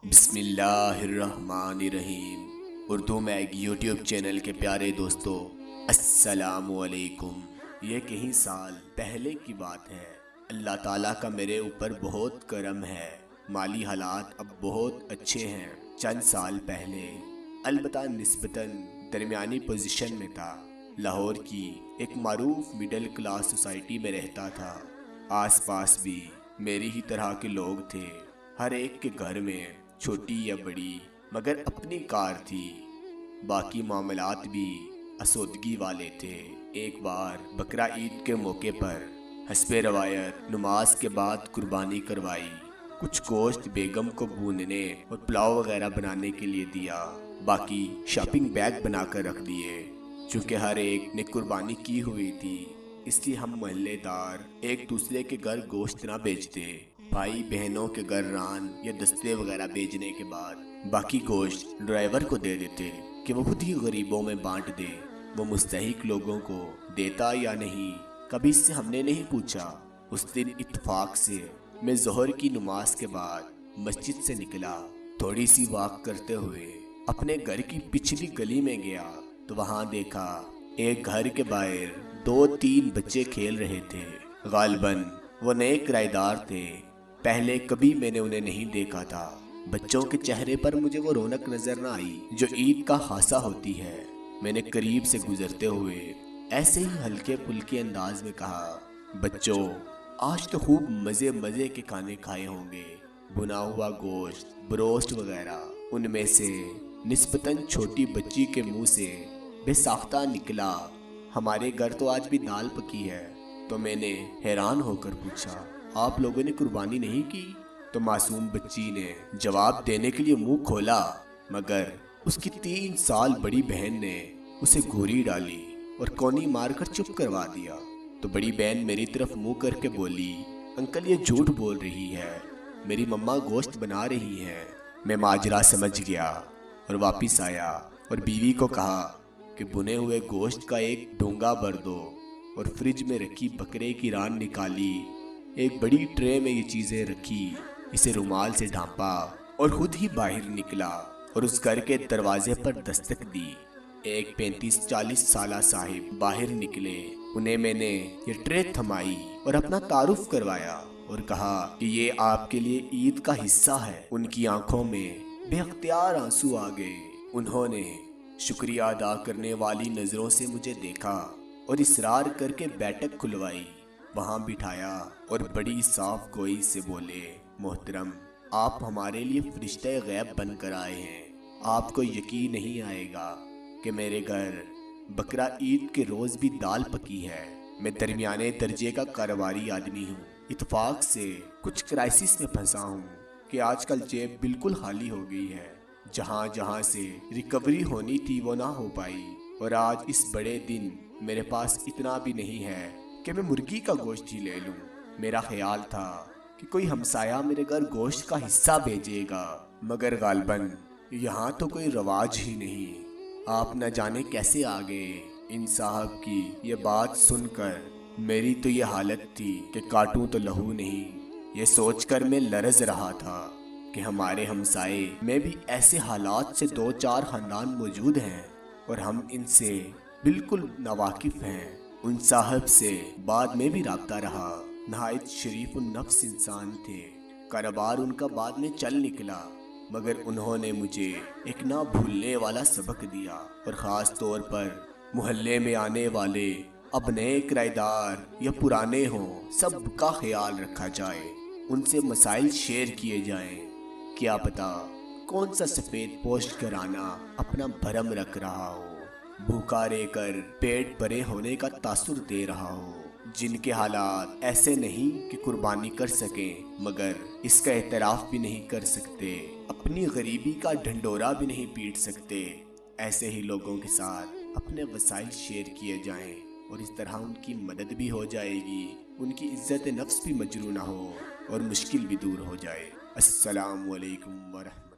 बिस्मिल्लाहिर्रहमानिर्रहीम। उर्दू में एक यूट्यूब चैनल के प्यारे दोस्तों, अस्सलामु अलैकुम। ये कई साल पहले की बात है। अल्लाह ताला का मेरे ऊपर बहुत करम है। माली हालात अब बहुत अच्छे हैं। चंद साल पहले अलबत्ता निस्बतन दरमियानी पोजीशन में था। लाहौर की एक मारूफ मिडिल क्लास सोसाइटी में रहता था। आसपास भी मेरी ही तरह के लोग थे। हर एक के घर में छोटी या बड़ी मगर अपनी कार थी। बाकी मामलात भी आसोदगी वाले थे। एक बार बकरा ईद के मौके पर हस्बे रवायत नमाज के बाद कुर्बानी करवाई। कुछ गोश्त बेगम को भूनने और पुलाव वगैरह बनाने के लिए दिया। बाकी शॉपिंग बैग बनाकर रख दिए। चूँकि हर एक ने कुर्बानी की हुई थी, इसलिए हम मोहल्लेदार एक दूसरे के घर गोश्त ना बेचते। भाई बहनों के घर रान या दस्ते वगैरह बेचने के बाद बाकी गोश्त ड्राइवर को दे देते कि वो खुद ही गरीबों में बांट दे। वो मुस्तहिक लोगों को देता या नहीं, कभी इससे हमने नहीं पूछा। उस दिन इत्तेफाक से मैं ज़ोहर की नमाज के बाद मस्जिद से निकला। थोड़ी सी वॉक करते हुए अपने घर की पिछली गली में गया तो वहाँ देखा एक घर के बाहर 2-3 बच्चे खेल रहे थे। गालिबन वो नए किराएदार थे। पहले कभी मैंने उन्हें नहीं देखा था। बच्चों के चेहरे पर मुझे वो रौनक नजर न आई जो ईद का खासा होती है। मैंने करीब से गुजरते हुए ऐसे ही हल्के फुल्के अंदाज में कहा, बच्चों आज तो खूब मजे मजे के खाने खाए होंगे, भुना हुआ गोश्त, ब्रोस्ट वगैरह। उनमें से निस्बतन छोटी बच्ची के मुंह से बेसाख्ता निकला, हमारे घर तो आज भी दाल पकी है। तो मैंने हैरान होकर पूछा, आप लोगों ने कुर्बानी नहीं की? तो मासूम बच्ची ने जवाब देने के लिए मुंह खोला, मगर उसकी 3 साल बड़ी बहन ने उसे घूरी डाली और कोनी मारकर चुप करवा दिया। तो बड़ी बहन मेरी तरफ मुंह करके बोली, अंकल ये झूठ बोल रही है, मेरी मम्मा गोश्त बना रही है। मैं माजरा समझ गया और वापिस आया और बीवी को कहा कि भुने हुए गोश्त का एक डोंगा भर दो और फ्रिज में रखी बकरे की रान निकाली। एक बड़ी ट्रे में ये चीज़ें रखी, इसे रुमाल से ढांपा और खुद ही बाहर निकला और उस घर के दरवाजे पर दस्तक दी। एक 35-40 साला साहिब बाहर निकले। उन्हें मैंने ये ट्रे थमाई और अपना तारुफ करवाया और कहा कि ये आपके लिए ईद का हिस्सा है। उनकी आंखों में बेअख्तियार आंसू आ गए। उन्होंने शुक्रिया अदा करने वाली नज़रों से मुझे देखा और इसरार करके बैठक खुलवाई, वहाँ बिठाया और बड़ी साफ गोई से बोले, मोहतरम आप हमारे लिए फरिश्ते गैब बन कर आए हैं। आपको यकीन नहीं आएगा कि मेरे घर बकरा ईद के रोज़ भी दाल पकी है। मैं दरमियाने दर्जे का कारोबारी आदमी हूँ। इत्तेफाक से कुछ क्राइसिस में फंसा हूँ कि आजकल जेब बिल्कुल खाली हो गई है। जहाँ जहाँ से रिकवरी होनी थी वो ना हो पाई और आज इस बड़े दिन मेरे पास इतना भी नहीं है कि मैं मुर्गी का गोश्त ही ले लूं। मेरा ख्याल था कि कोई हमसाया मेरे घर गोश्त का हिस्सा भेजेगा, मगर गालिबन यहाँ तो कोई रवाज ही नहीं। आप न जाने कैसे आ गए। इन साहब की ये बात सुनकर मेरी तो ये हालत थी कि काटूं तो लहू नहीं। ये सोचकर मैं लरज रहा था कि हमारे हमसाए में भी ऐसे हालात से 2-4 खानदान मौजूद हैं और हम इनसे बिल्कुल नावाकिफ हैं। उन साहब से बाद में भी राब्ता रहा। नहायत शरीफ नफ्स इंसान थे। कारोबार उनका बाद में चल निकला, मगर उन्होंने मुझे एक ना भूलने वाला सबक दिया और ख़ास तौर पर मोहल्ले में आने वाले अब नए किराएदार या पुराने हों, सबका ख्याल रखा जाए, उनसे मसाइल शेयर किए जाएं। क्या पता कौन सा सफ़ेद पोस्ट घराना अपना भरम रख रहा हो, भूखा रहकर पेट भरे होने का तासुर दे रहा हो, जिनके हालात ऐसे नहीं कि कुर्बानी कर सकें मगर इसका एतराफ़ भी नहीं कर सकते, अपनी गरीबी का ढंढोरा भी नहीं पीट सकते। ऐसे ही लोगों के साथ अपने वसाइल शेयर किए जाएं और इस तरह उनकी मदद भी हो जाएगी, उनकी इज्जत नफ्स भी मजरू ना हो और मुश्किल भी दूर हो जाए। अस्सलामु अलैकुम वरहमतुल्लाह।